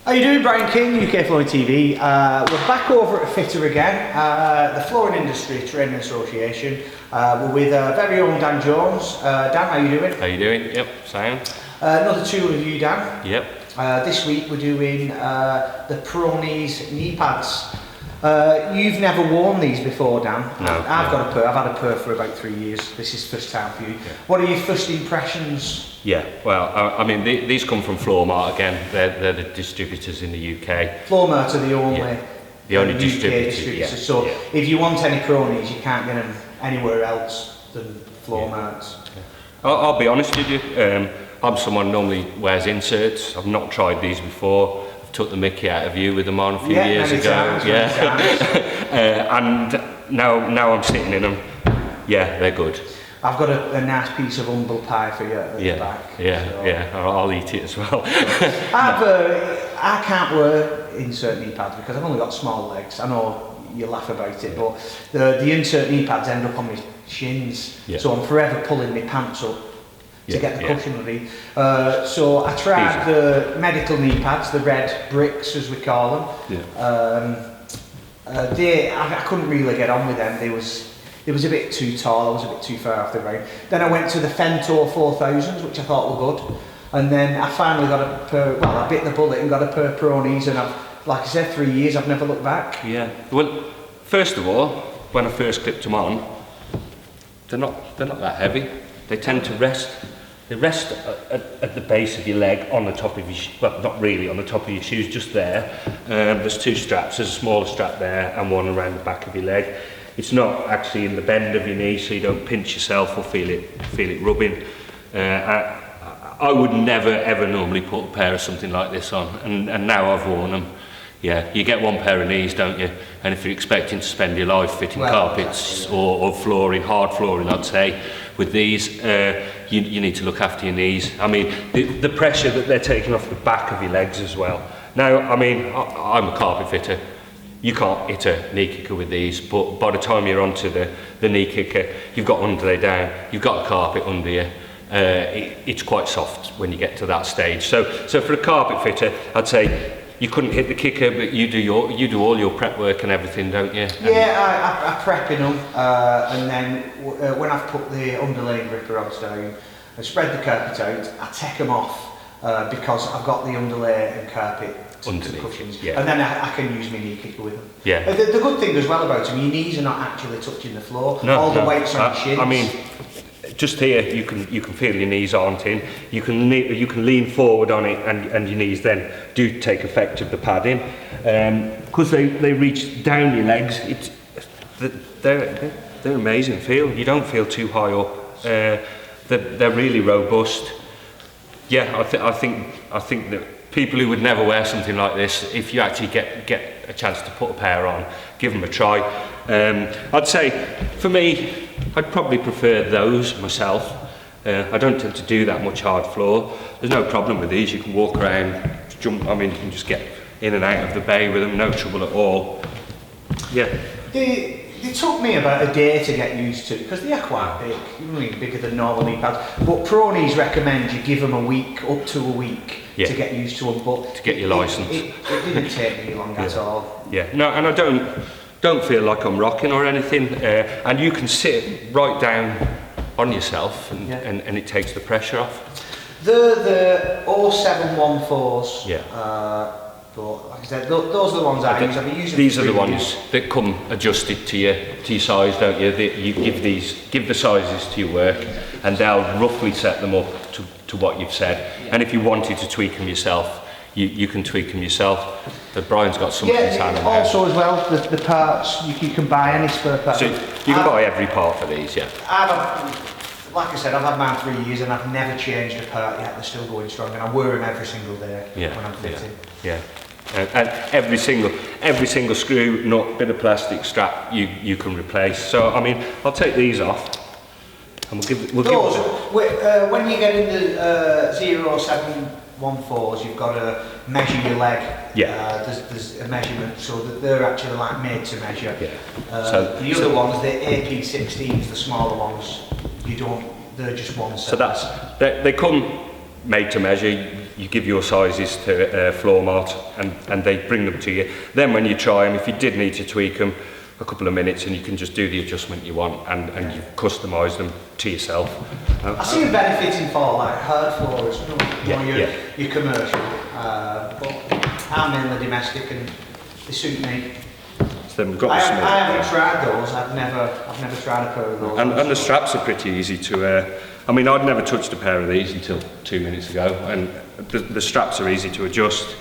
How you doing, Brian King, UK Flooring TV. We're back over at Fitter again, the Flooring Industry Training Association. We're with very own Dan Jones. Dan, how you doing? How you doing? Yep, sound. Another tool review, Dan. Yep. This week we're doing the Prony's knee pads. You've never worn these before, Dan. No. I've got a pair. I've had a pair for about 3 years. This is first time for you. Yeah. What are your first impressions? Yeah, well, I mean, these come from Floormart again. They're the distributors in the UK. Floormart are the only, UK distributors. Yeah. So if you want any Pronies, you can't get them anywhere else than Floormart's. Yeah. I'll be honest with you. I'm someone who normally wears inserts. I've not tried these before. I've took the mickey out of you with them on a few years ago. And now I'm sitting in them. Yeah, they're good. I've got a nice piece of humble pie for you at the back. Yeah, I'll eat it as well. I can't wear insert knee pads because I've only got small legs. I know you laugh about it, but the insert knee pads end up on my shins, so I'm forever pulling my pants up to get the cushion ready. So I tried the medical knee pads, the red bricks as we call them. I couldn't really get on with them. It was a bit too tall, I was a bit too far off the ground. Then I went to the Fentor 4000s, which I thought were good. And then I finally got a pair, well, I bit the bullet and got a pair of Pronies, and like I said, 3 years, I've never looked back. Yeah, well, first of all, when I first clipped them on, they're not that heavy. They tend to rest. They rest at the base of your leg, on the top of your, well, not really on the top of your shoes, just there. There's two straps, there's a smaller strap there and one around the back of your leg. It's not actually in the bend of your knee, so you don't pinch yourself or feel it rubbing. I would never ever normally put a pair of something like this on, and now I've worn them. Yeah, you get one pair of knees, don't you? And if you're expecting to spend your life fitting carpets or flooring, hard flooring, I'd say, with these, you need to look after your knees. I mean, the pressure that they're taking off the back of your legs as well. Now, I mean, I'm a carpet fitter. You can't hit a knee kicker with these, but by the time you're onto the knee kicker, you've got underlay down, you've got a carpet under you. It's quite soft when you get to that stage. So for a carpet fitter, I'd say you couldn't hit the kicker, but you do all your prep work and everything, don't you? Yeah, I prep in them, and then when I've put the underlaying gripper rods down and spread the carpet out, I take them off because I've got the underlay and carpet cushions, and then I can use my knee kicker with them. Yeah. The good thing as well about them, your knees are not actually touching the floor. All the weight's on your shins. I mean, just here you can feel your knees aren't in. You can lean forward on it, and your knees then do take effect of the padding, because they reach down your legs. They're amazing feel. You don't feel too high up. They're really robust. Yeah, I think that people who would never wear something like this, if you actually get a chance to put a pair on, give them a try. I'd say, for me, I'd probably prefer those myself. I don't tend to do that much hard floor. There's no problem with these. You can walk around, jump. I mean, you can just get in and out of the bay with them, no trouble at all. Yeah. They took me about a day to get used to, because they are quite big, really bigger than normal knee pads. But Prony's recommend you give them a week, up to a week, to get used to them. But to get your licence. It didn't take me long at all. Yeah, no, and I don't feel like I'm rocking or anything. And you can sit right down on yourself, and it takes the pressure off. The 0714s. Yeah. But like I said, those are the ones I use. I've been using. These are the ones that come adjusted to your size, don't you? You give the sizes to your work, and they'll roughly set them up to what you've said. And if you wanted to tweak them yourself, you can tweak them yourself. But Brian's got something in his hand. Also as well, the parts you can buy any spare part. So you can buy every part for these, yeah. Like I said, I've had mine 3 years and I've never changed a part yet. They're still going strong, and I wear them every single day when I'm fitting. Yeah. And every single screw, nut, bit of plastic strap you can replace. So I mean, I'll take these off, and when you get in the 0714s, you've got to measure your leg. Yeah. There's a measurement, so that they're actually like made to measure. Yeah. The other ones, the AP16s, the smaller ones, they're just one size. So they come made to measure. you give your sizes to Floormart and they bring them to you. Then when you try them, if you did need to tweak them, a couple of minutes and you can just do the adjustment you want and you've customised them to yourself. I see a benefit in for like hard floors, your commercial, but I'm mainly domestic and they suit me. So then we've got I haven't tried those. I've never tried a pair of those. And the straps are pretty easy to. I mean, I'd never touched a pair of these until 2 minutes ago, and the straps are easy to adjust.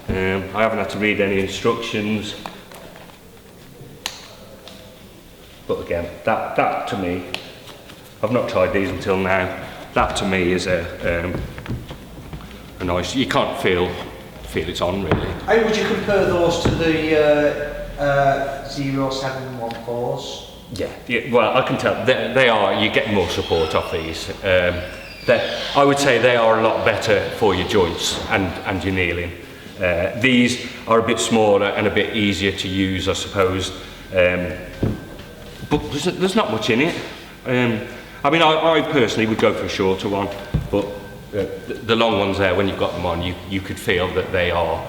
I haven't had to read any instructions. But again, that to me, I've not tried these until now. That to me is a nice. You can't feel it's on really. How would you compare those to the 0714s? Yeah, well, I can tell they are. You get more support off these. I would say they are a lot better for your joints and your kneeling. These are a bit smaller and a bit easier to use, I suppose. But there's not much in it. I mean, I personally would go for a shorter one, but the long ones there, when you've got them on, you could feel that they are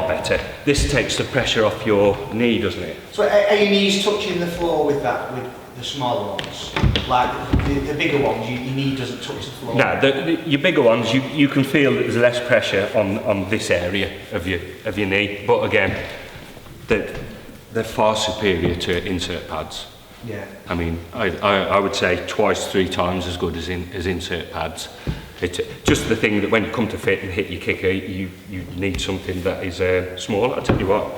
better. This takes the pressure off your knee, doesn't it? So are your knees touching the floor with the smaller ones? Like the bigger ones, your knee doesn't touch the floor? No, your bigger ones, you can feel that there's less pressure on this area of your knee, but again, they're far superior to insert pads. Yeah. I mean, I would say twice, 3 times as good as insert pads. It's just the thing that when you come to fit and hit your kicker, you need something that is small. I tell you what,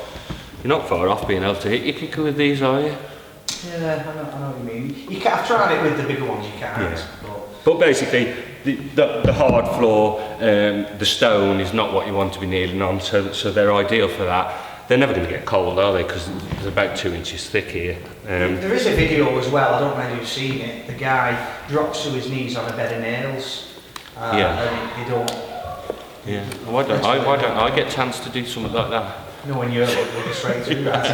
you're not far off being able to hit your kicker with these, are you? Yeah, I know what you mean. I've tried it with the bigger ones, you can't. Yeah. But basically, the hard floor, the stone is not what you want to be kneeling on, so they're ideal for that. They're never going to get cold, are they? Because they're about 2 inches thick here. There is a video as well, I don't know if you've seen it. The guy drops to his knees on a bed of nails. And he don't. Yeah. Why don't I get a chance to do something like that? No, when you're looking straight through that.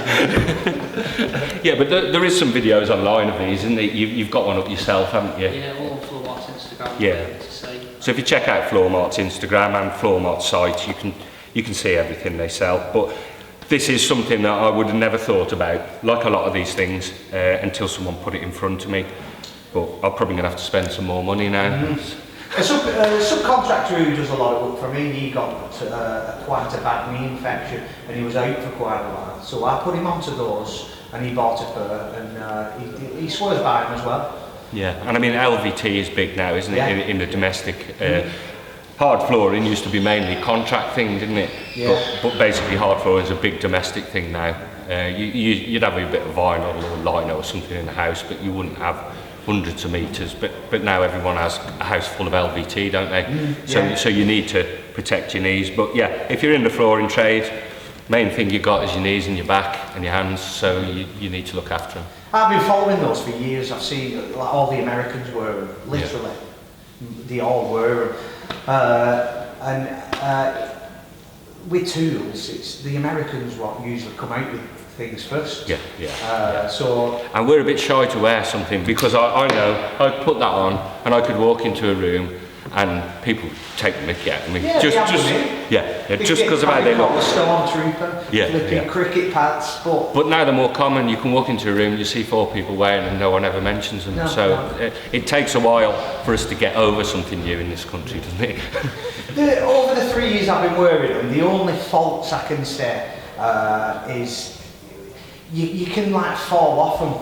Yeah, but there is some videos online of these, isn't there? You've got one up yourself, haven't you? Yeah, all on Floormart's Instagram. Yeah. So if you check out Floormart's Instagram and Floormart's site, you can see everything they sell. But this is something that I would have never thought about, like a lot of these things, until someone put it in front of me. But I'm probably going to have to spend some more money now. Mm-hmm. A subcontractor who does a lot of work for me, he got quite a bad knee infection and he was out for quite a while. So I put him onto those and he bought a pair and he swears by them as well. Yeah, and I mean LVT is big now, isn't it, in the domestic. Hard flooring used to be mainly contract thing, didn't it? Yeah. But basically hard flooring is a big domestic thing now. You'd have a bit of vinyl or lino or something in the house, but you wouldn't have hundreds of metres. But now everyone has a house full of LVT, don't they? So you need to protect your knees. But yeah, if you're in the flooring trade, main thing you got is your knees and your back and your hands, so you need to look after them. I've been following those for years. I've seen like, all the Americans wear them, literally. Yeah. They all wear them. With tools, it's the Americans what usually come out with things first. So, and we're a bit shy to wear something because I know I'd put that on and I could walk into a room and people take the mickey out of me. Just because of how they look. Stormtrooper, flipping cricket pads, but now they're more common. You can walk into a room and you see 4 people wearing them and no one ever mentions them. It takes a while for us to get over something new in this country, doesn't it? Over the 3 years I've been wearing them, the only faults I can say is you can like fall off them.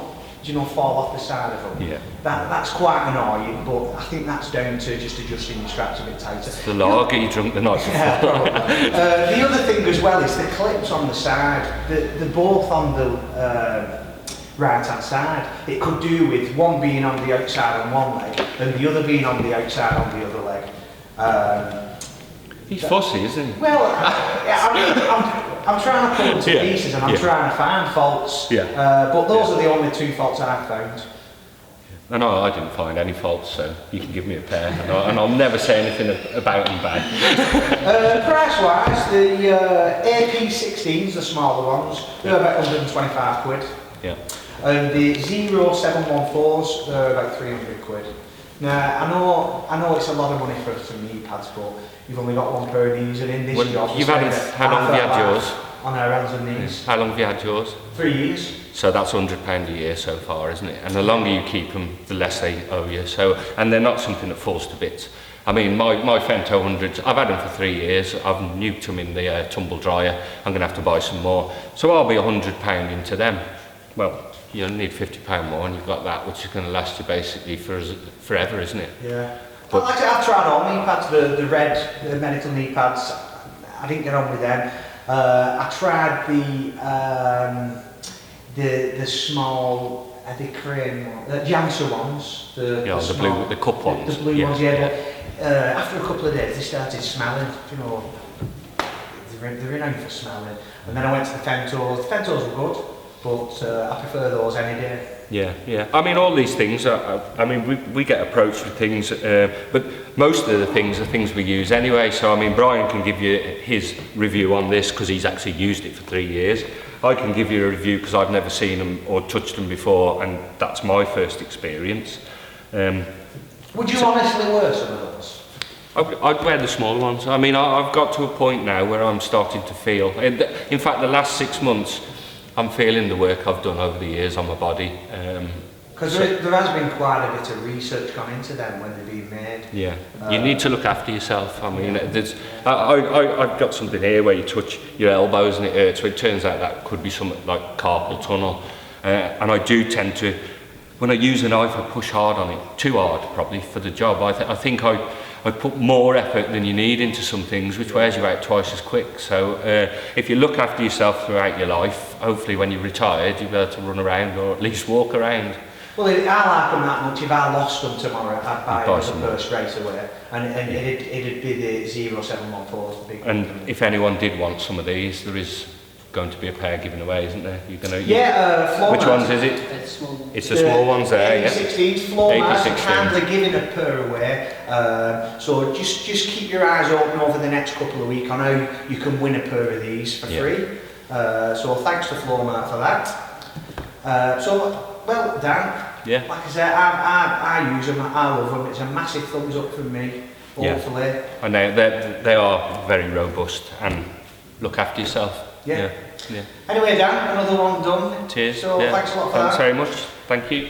Do you know, fall off the side of them? Yeah. That's quite annoying, but I think that's down to just adjusting your straps a bit tighter. The lager you drunk the night before. The other thing as well is the clips on the side. They're both on the right hand side. It could do with one being on the outside on one leg and the other being on the outside on the other leg. He's fussy, isn't he? Well, I'm trying to pull them to pieces and I'm trying to find faults. But those are the only 2 faults I've found. No, I didn't find any faults, so you can give me a pair, and I'll never say anything about them bad. Price-wise, the AP16s, the smaller ones, they're about 125 quid. Yeah. And the 0714s, they're about 300 quid. Nah, I know it's a lot of money for some knee pads, but you've only got one pair of knees, and in this job, you've had them, how long have you had yours? On our hands and knees. How long have you had yours? 3 years. So that's £100 a year so far, isn't it? And the longer you keep them, the less they owe you. So, and they're not something that falls to bits. I mean, my Fento 100s, I've had them for 3 years. I've nuked them in the tumble dryer. I'm going to have to buy some more. So I'll be £100 into them. Well, you need £50 more, and you've got that, which is going to last you basically forever, isn't it? Yeah. But like I've tried all knee pads, the medical knee pads. I didn't get on with them. I tried the small, the cream, the Janssen ones, the cup ones. The blue ones, yeah. But, after a couple of days, they started smelling. You know, they're renowned for smelling. And then I went to the Fentos. The Fentos were good, but I prefer those any day. Yeah. I mean, all these things, I mean, we get approached with things, but most of the things are things we use anyway. So, I mean, Brian can give you his review on this because he's actually used it for 3 years. I can give you a review because I've never seen them or touched them before, and that's my first experience. Would you honestly wear some of those? I'd wear the small ones. I mean, I've got to a point now where I'm starting to feel, in fact, the last 6 months, I'm feeling the work I've done over the years on my body. Because there has been quite a bit of research gone into them when they're being made. Yeah, you need to look after yourself. I mean, I've got something here where you touch your elbows and it hurts, so it turns out that could be something like carpal tunnel. And I do tend to, when I use a knife, I push hard on it, too hard probably for the job. I think I put more effort than you need into some things, which wears you out twice as quick. So if you look after yourself throughout your life, hopefully when you're retired, you'll be able to run around or at least walk around. Well, I like them that much. If I lost them tomorrow, I'd buy them the first straight away. And it'd be the 0714s. The big and if anyone did want some of these, there is going to be a pair given away, isn't there? You're going to, Floormart. Which ones is it? It's the small ones there, 8016s, Floormart, are kindly giving a pair away. So just keep your eyes open over the next couple of weeks. I know you can win a pair of these for free. So thanks to Floormart for that. Well, Dan, like I said, I use them, I love them. It's a massive thumbs up from me, hopefully. And they are very robust, and look after yourself. Yeah. Anyway, Dan, another one done. Cheers. So thanks a lot for that. Thanks very much. Thank you.